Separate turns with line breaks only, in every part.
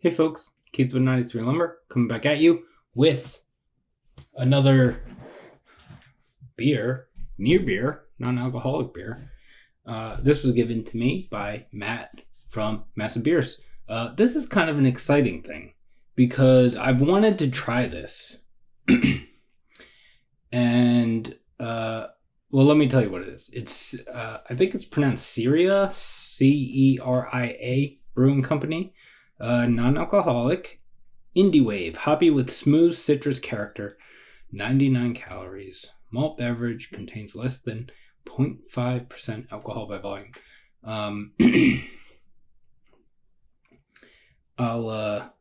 Hey folks, Keith with 93 Lumber coming back at you with another beer, near beer, non-alcoholic beer. This was given to me by Matt from Massive Beers. This is kind of an exciting thing because I've wanted to try this. And, well, let me tell you what it is. It's, I think it's pronounced Ceria, Ceria Brewing Company. Non-alcoholic, Indiewave, hoppy with smooth citrus character, 99 calories. Malt beverage contains less than 0.5% alcohol by volume. I'll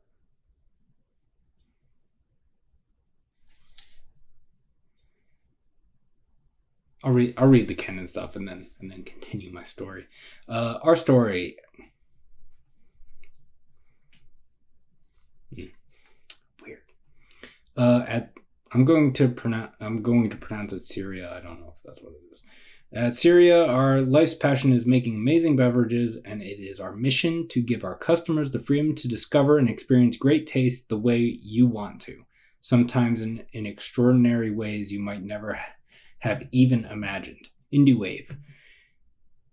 read the can and stuff and then continue my story. Our story. Weird. I'm going to pronounce it Ceria. I don't know if that's what it is. At Ceria, our life's passion is making amazing beverages, and it is our mission to give our customers the freedom to discover and experience great taste the way you want to. Sometimes in extraordinary ways you might never have even imagined. Indiewave.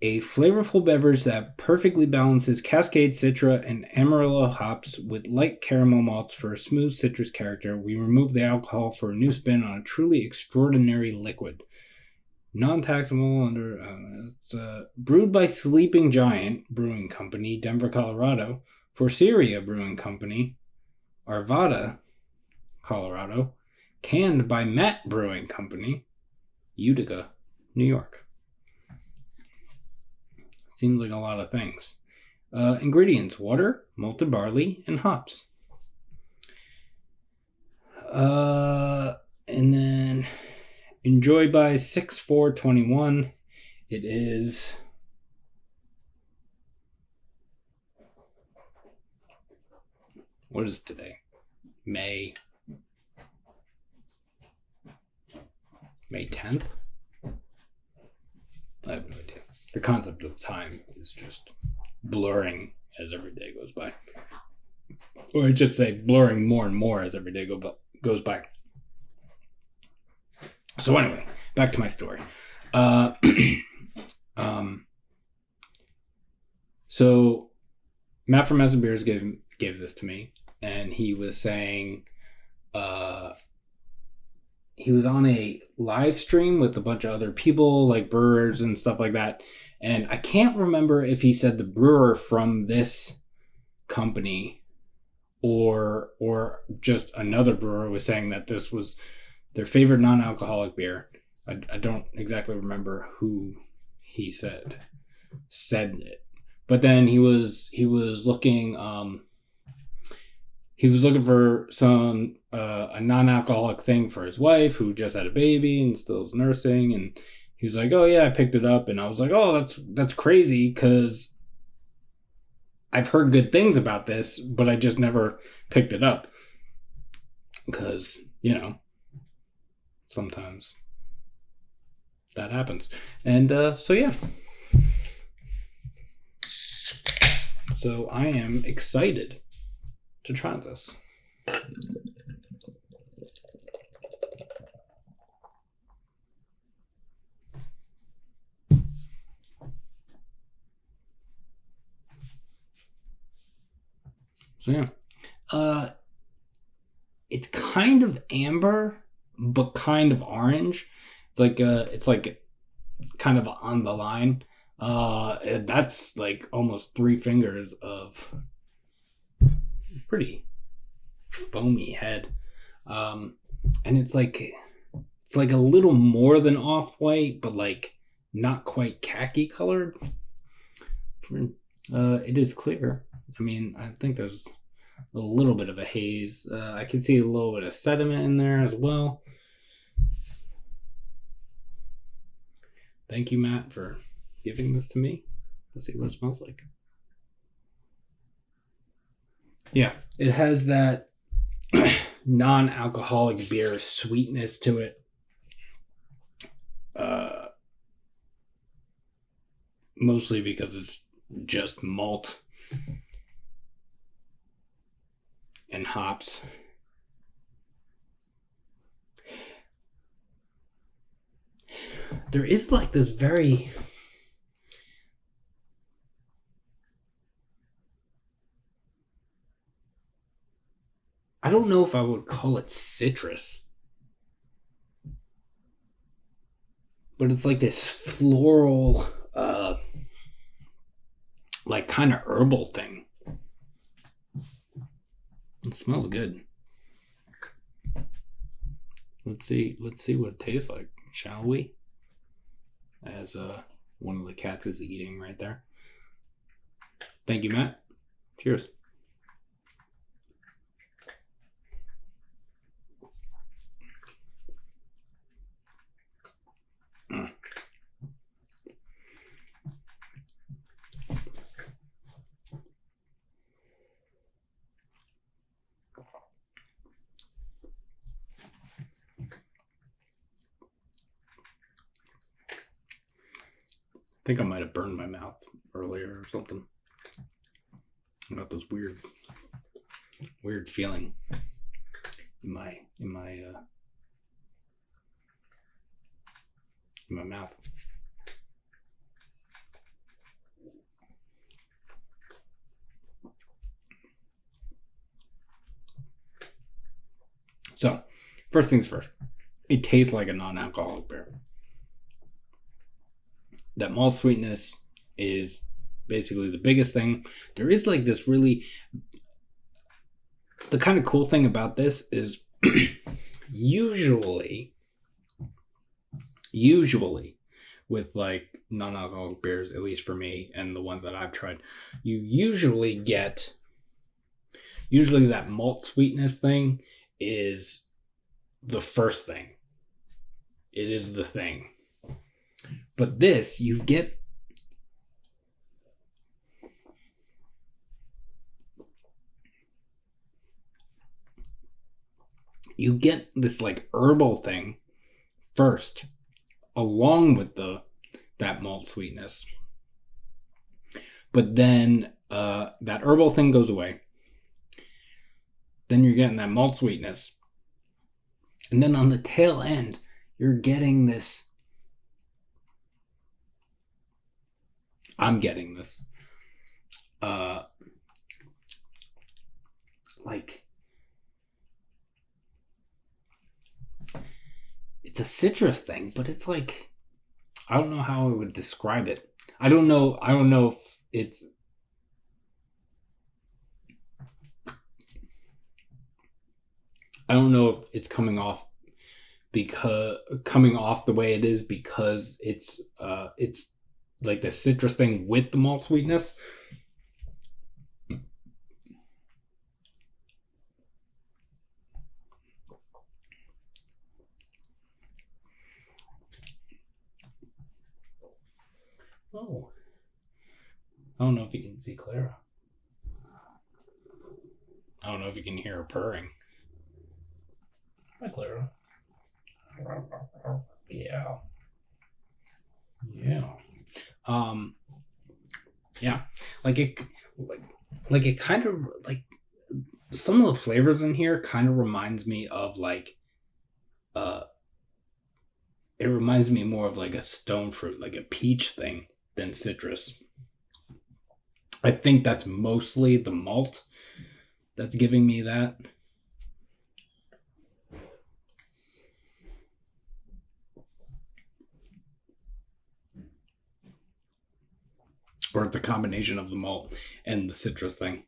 A flavorful beverage that perfectly balances Cascade, Citra, and Amarillo hops with light caramel malts for a smooth citrus character. We remove the alcohol for a new spin on a truly extraordinary liquid. Non-taxable under... brewed by Sleeping Giant Brewing Company, Denver, Colorado. For Ceria Brewing Company, Arvada, Colorado. Canned by Matt Brewing Company, Utica, New York. Seems like a lot of things. Ingredients: water, malted barley, and hops. And then enjoy by 6/4/21. It is what is today? May 10th? I have no idea. The concept of time is just blurring as every day goes by. Or I should say blurring more and more as every day goes by. So anyway, back to my story. So Matt from Massive Beers gave this to me, and he was saying he was on a live stream with a bunch of other people, like brewers and stuff like that. And I can't remember if he said the brewer from this company or just another brewer was saying that this was their favorite non-alcoholic beer. I don't exactly remember who he said it. But then he was looking for some a non-alcoholic thing for his wife who just had a baby and still is nursing, and he was like, "Oh yeah, I picked it up," and I was like, "Oh, that's crazy because I've heard good things about this, but I just never picked it up because sometimes that happens." And so yeah, so I am excited to try this. So yeah, it's kind of amber, but kind of orange. It's like kind of on the line. That's like almost 3 fingers of pretty foamy head, and it's like a little more than off-white, but like not quite khaki colored. It is clear. I mean, I think there's a little bit of a haze. I can see a little bit of sediment in there as well. Thank you, Matt, for giving this to me. Let's see what it smells like. Yeah, it has that non-alcoholic beer sweetness to it. Mostly because it's just malt. and hops. There is like this very... I don't know if I would call it citrus, but it's like this floral, like kind of herbal thing. It smells good. Let's see what it tastes like, shall we? As one of the cats is eating right there. Thank you, Matt. Cheers. I think I might have burned my mouth earlier or something. I got this weird feeling in my mouth. So, first things first. It tastes like a non-alcoholic beer. That malt sweetness is basically the biggest thing. There is like this really... The kind of cool thing about this is usually with like non-alcoholic beers, at least for me and the ones that I've tried, you usually get... Usually that malt sweetness thing is the first thing. It is the thing. But this, you get this like herbal thing first, along with that malt sweetness. But then that herbal thing goes away. Then you're getting that malt sweetness. And then on the tail end, you're getting this... I'm getting this. Like... It's a citrus thing, but it's like... I don't know how I would describe it. I don't know if it's... I don't know if it's coming off the way it is because it's like the citrus thing with the malt sweetness. Oh, I don't know if you can see Clara. I don't know if you can hear her purring. Hi, Clara. Yeah. Yeah. Like it kind of like some of the flavors in here kind of reminds me of like it reminds me more of like a stone fruit, like a peach thing than citrus. I think that's mostly the malt that's giving me that. Or it's a combination of the malt and the citrus thing.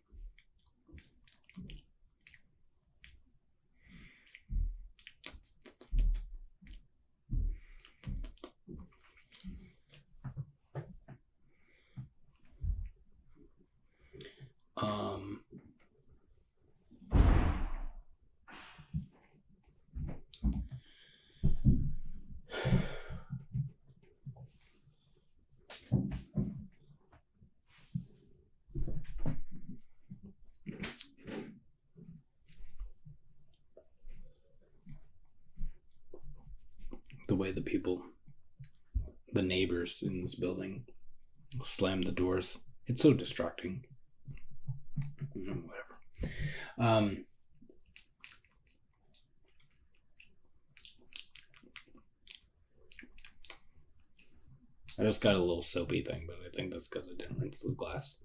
The way the neighbors in this building slam the doors. It's so distracting. Whatever. I just got a little soapy thing, but I think that's because I didn't rinse the glass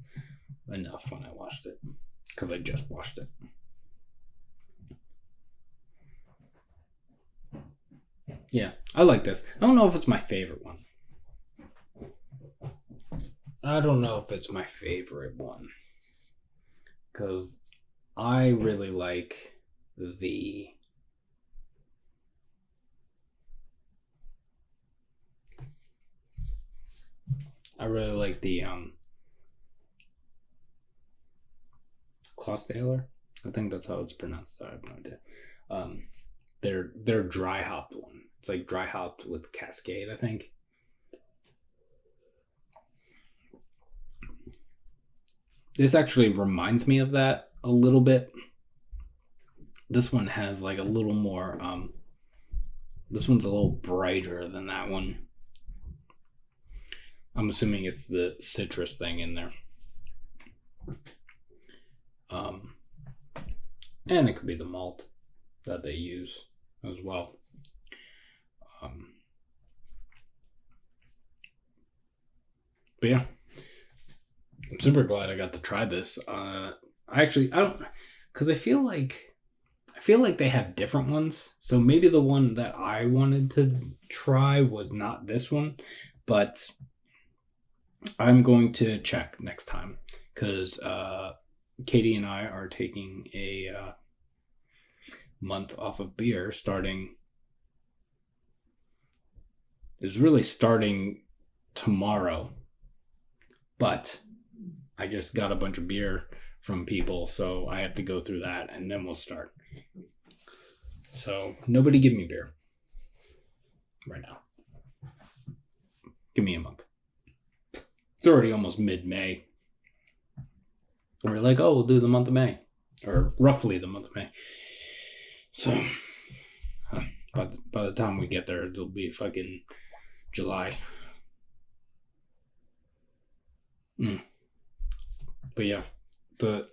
enough when I washed it. Because I just washed it. Yeah, I like this. I don't know if it's my favorite one. Because I really like the... Clostaler? I think that's how it's pronounced. I have no idea. Their dry hopped one. It's like dry hopped with Cascade, I think. This actually reminds me of that a little bit. This one has like a little more, this one's a little brighter than that one. I'm assuming it's the citrus thing in there. And it could be the malt that they use as well. But yeah, I'm super glad I got to try this. I don't, because I feel like they have different ones. So maybe the one that I wanted to try was not this one, but I'm going to check next time because Katie and I are taking a month off of beer starting tomorrow. But I just got a bunch of beer from people, so I have to go through that and then we'll start. So nobody give me beer right now. Give me a month. It's already almost mid-May. And we're like, oh, we'll do the month of May. Or roughly the month of May. So, by the time we get there, it'll be fucking July. But yeah, the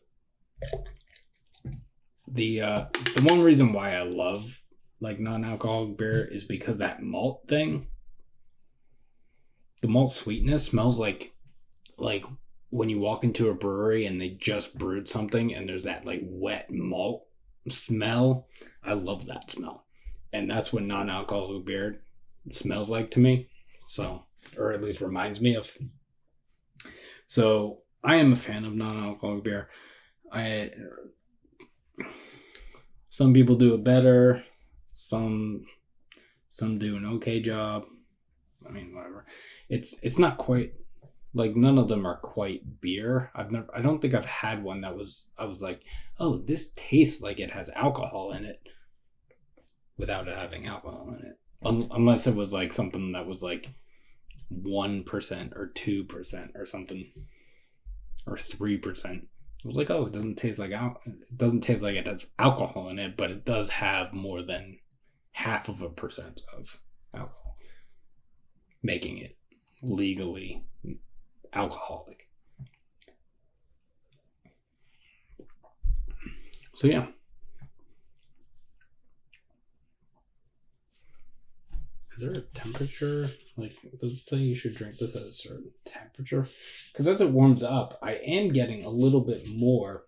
one reason why I love like non-alcoholic beer is because that malt thing, the malt sweetness smells like when you walk into a brewery and they just brewed something and there's that like wet malt smell. I love that smell. And that's what non-alcoholic beer smells like to me. So, or at least reminds me of. So I am a fan of non-alcoholic beer. Some people do it better. Some do an okay job. I mean, whatever. It's not quite like, none of them are quite beer. I don't think I've had one that I was like, oh, this tastes like it has alcohol in it without it having alcohol in it. Unless it was like something that was like 1% or 2% or something, or 3%. It was like, oh, it doesn't taste like it has alcohol in it, but it does have more than 0.5% of alcohol, making it legally alcoholic. So yeah. Is there a temperature? Like, does it say you should drink this at a certain temperature? Because as it warms up, I am getting a little bit more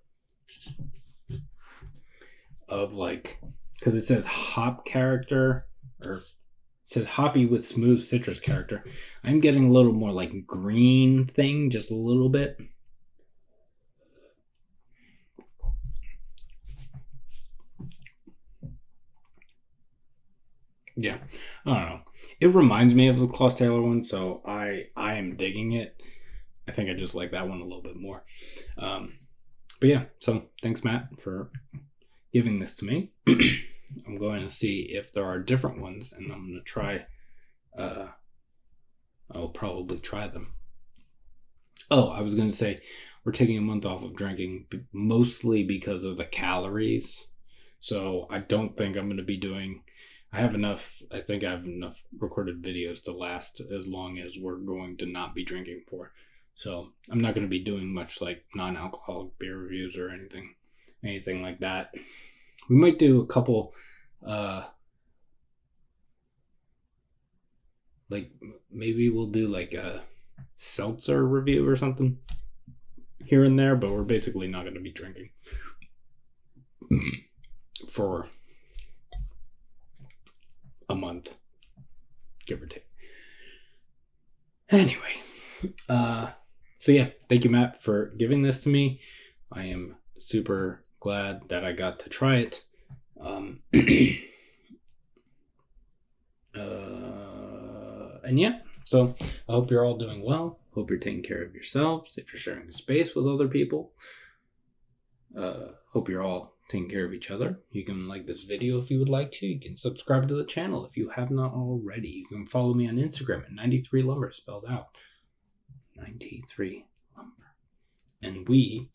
of like, because it says hop character, or it says hoppy with smooth citrus character. I'm getting a little more like green thing, just a little bit. Yeah, I don't know. It reminds me of the Klaus Taylor one, so I am digging it. I think I just like that one a little bit more. But yeah, so thanks, Matt, for giving this to me. I'm going to see if there are different ones, and I'm going to try. I'll probably try them. Oh, I was going to say, we're taking a month off of drinking, mostly because of the calories. So I don't think I'm going to be doing... I think I have enough recorded videos to last as long as we're going to not be drinking for. So I'm not going to be doing much like non-alcoholic beer reviews or anything like that. We might do a couple Like, maybe we'll do like a seltzer review or something here and there, but we're basically not going to be drinking for a month, give or take. Anyway, so yeah, thank you, Matt, for giving this to me. I am super glad that I got to try it. And yeah, so I hope you're all doing well. Hope you're taking care of yourselves. If you're sharing a space with other people, hope you're all taking care of each other. You can like this video if you would like to. You can subscribe to the channel if you have not already. You can follow me on Instagram at 93lumber, spelled out 93lumber. And we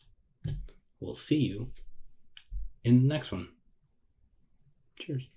will see you in the next one. Cheers.